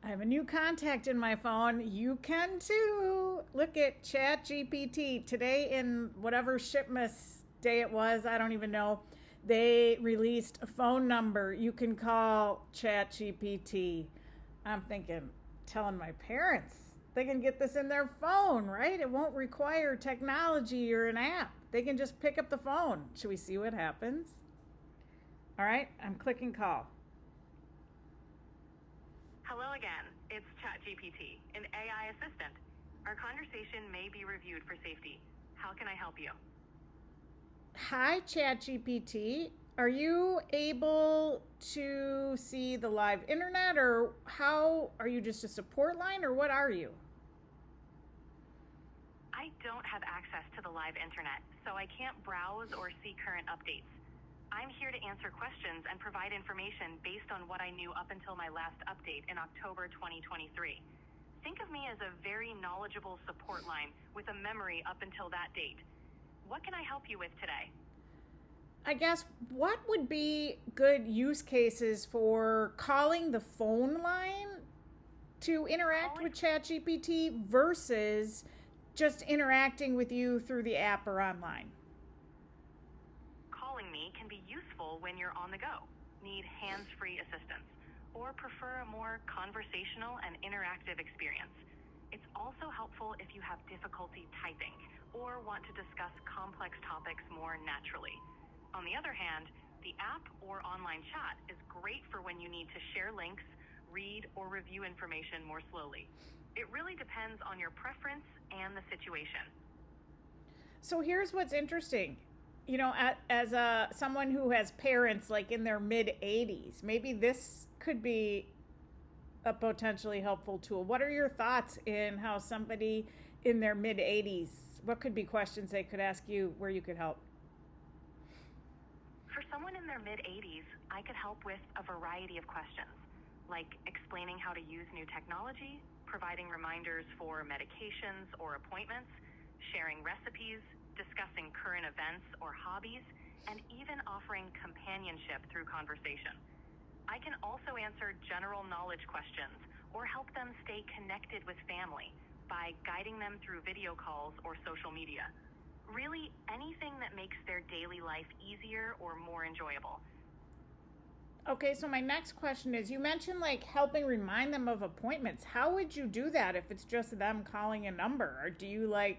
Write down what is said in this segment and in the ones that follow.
I have a new contact in my phone. You can too. Look at ChatGPT. Today, in whatever Shipmas day it was, I don't even know, they released a phone number you can call ChatGPT. I'm thinking, telling my parents they can get this in their phone, right? It won't require technology or an app. They can just pick up the phone. Should we see what happens? All right, I'm clicking call. Hello again. It's ChatGPT, an AI assistant. Our conversation may be reviewed for safety. How can I help you? Hi, ChatGPT. Are you able to see the live internet, or how are you just a support line, or what are you? I don't have access to the live internet, so I can't browse or see current updates. I'm here to answer questions and provide information based on what I knew up until my last update in October 2023. Think of me as a very knowledgeable support line with a memory up until that date. What can I help you with today? I guess what would be good use cases for calling the phone line to interact with ChatGPT versus just interacting with you through the app or online? Calling me can be useful when you're on the go, need hands-free assistance, or prefer a more conversational and interactive experience. It's also helpful if you have difficulty typing or want to discuss complex topics more naturally. On the other hand, the app or online chat is great for when you need to share links, read, or review information more slowly. It really depends on your preference and the situation. So here's what's interesting. As someone who has parents like in their mid 80s, maybe this could be a potentially helpful tool. What are your thoughts in how somebody in their mid 80s, what could be questions they could ask you where you could help? For someone in their mid-80s, I could help with a variety of questions, like explaining how to use new technology, providing reminders for medications or appointments, sharing recipes, discussing current events or hobbies, and even offering companionship through conversation. I can also answer general knowledge questions or help them stay connected with family by guiding them through video calls or social media. Really, anything that makes their daily life easier or more enjoyable. Okay, so my next question is, you mentioned like helping remind them of appointments. How would you do that if it's just them calling a number? Or do you like,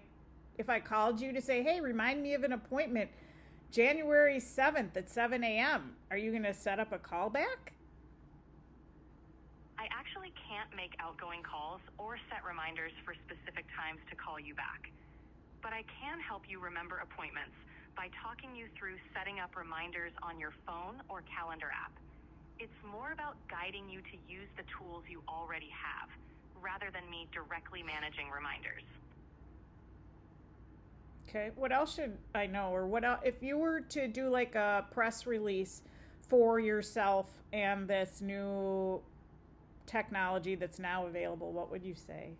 if I called you to say, hey, remind me of an appointment January 7th at 7 a.m., are you going to set up a callback? I actually can't make outgoing calls or set reminders for specific times to call you back. But I can help you remember appointments by talking you through setting up reminders on your phone or calendar app. It's more about guiding you to use the tools you already have, rather than me directly managing reminders. Okay, what else should I know? Or what else, if you were to do like a press release for yourself and this new technology that's now available, what would you say?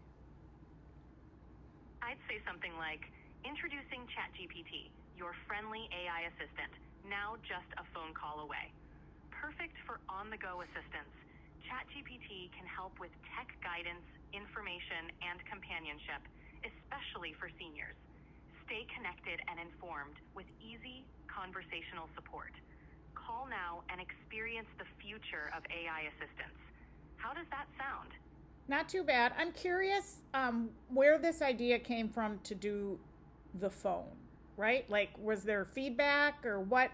I'd say something like, introducing ChatGPT, your friendly AI assistant, now just a phone call away. Perfect for on-the-go assistance, ChatGPT can help with tech guidance, information, and companionship, especially for seniors. Stay connected and informed with easy conversational support. Call now and experience the future of AI assistance. How does that sound? Not too bad. I'm curious where this idea came from to do the phone, right? Like, was there feedback, or what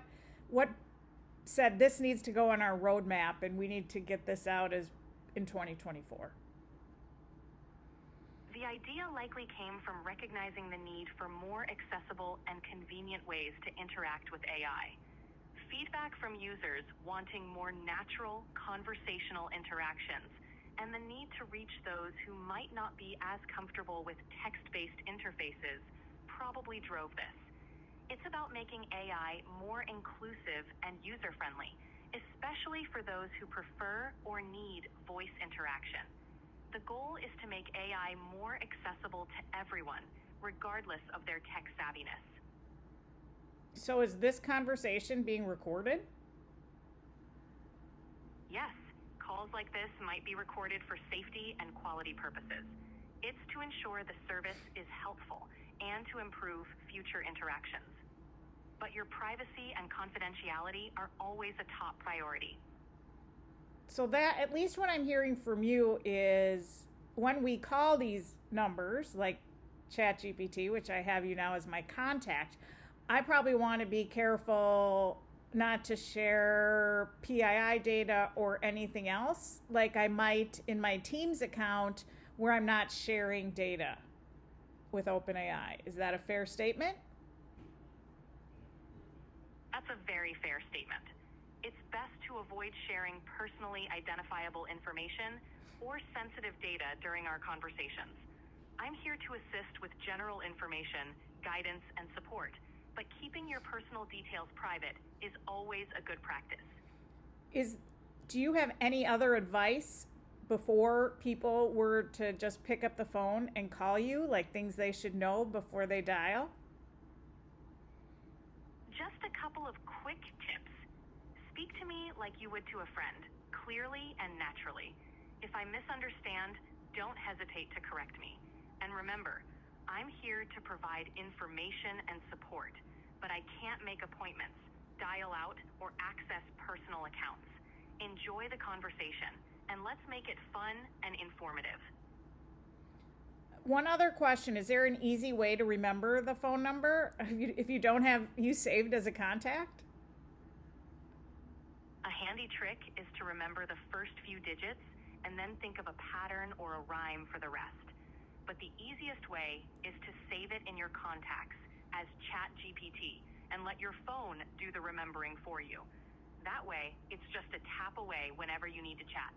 said this needs to go on our roadmap and we need to get this out as in 2024? The idea likely came from recognizing the need for more accessible and convenient ways to interact with AI. Feedback from users wanting more natural, conversational interactions, and the need to reach those who might not be as comfortable with text-based interfaces probably drove this. It's about making AI more inclusive and user-friendly, especially for those who prefer or need voice interaction. The goal is to make AI more accessible to everyone, regardless of their tech savviness. So is this conversation being recorded? Yes, calls like this might be recorded for safety and quality purposes. It's to ensure the service is helpful and to improve future interactions. But your privacy and confidentiality are always a top priority. So that, at least what I'm hearing from you, is when we call these numbers, like ChatGPT, which I have you now as my contact, I probably want to be careful not to share PII data or anything else, like I might in my Teams account where I'm not sharing data with OpenAI. Is that a fair statement? That's a very fair statement. It's best to avoid sharing personally identifiable information or sensitive data during our conversations. I'm here to assist with general information, guidance, and support, but keeping your personal details private is always a good practice. Do you have any other advice before people were to just pick up the phone and call you, like things they should know before they dial? Just a couple of quick tips. Speak to me like you would to a friend, clearly and naturally. If I misunderstand, don't hesitate to correct me. And remember, I'm here to provide information and support, but I can't make appointments, dial out, or access personal accounts. Enjoy the conversation, and let's make it fun and informative. One other question, is there an easy way to remember the phone number if you don't have you saved as a contact? A handy trick is to remember the first few digits and then think of a pattern or a rhyme for the rest. But the easiest way is to save it in your contacts as ChatGPT and let your phone do the remembering for you. That way, it's just a tap away whenever you need to chat.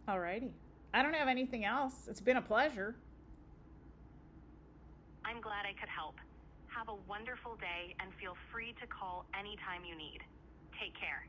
Alrighty. I don't have anything else. It's been a pleasure. I'm glad I could help. Have a wonderful day and feel free to call anytime you need. Take care.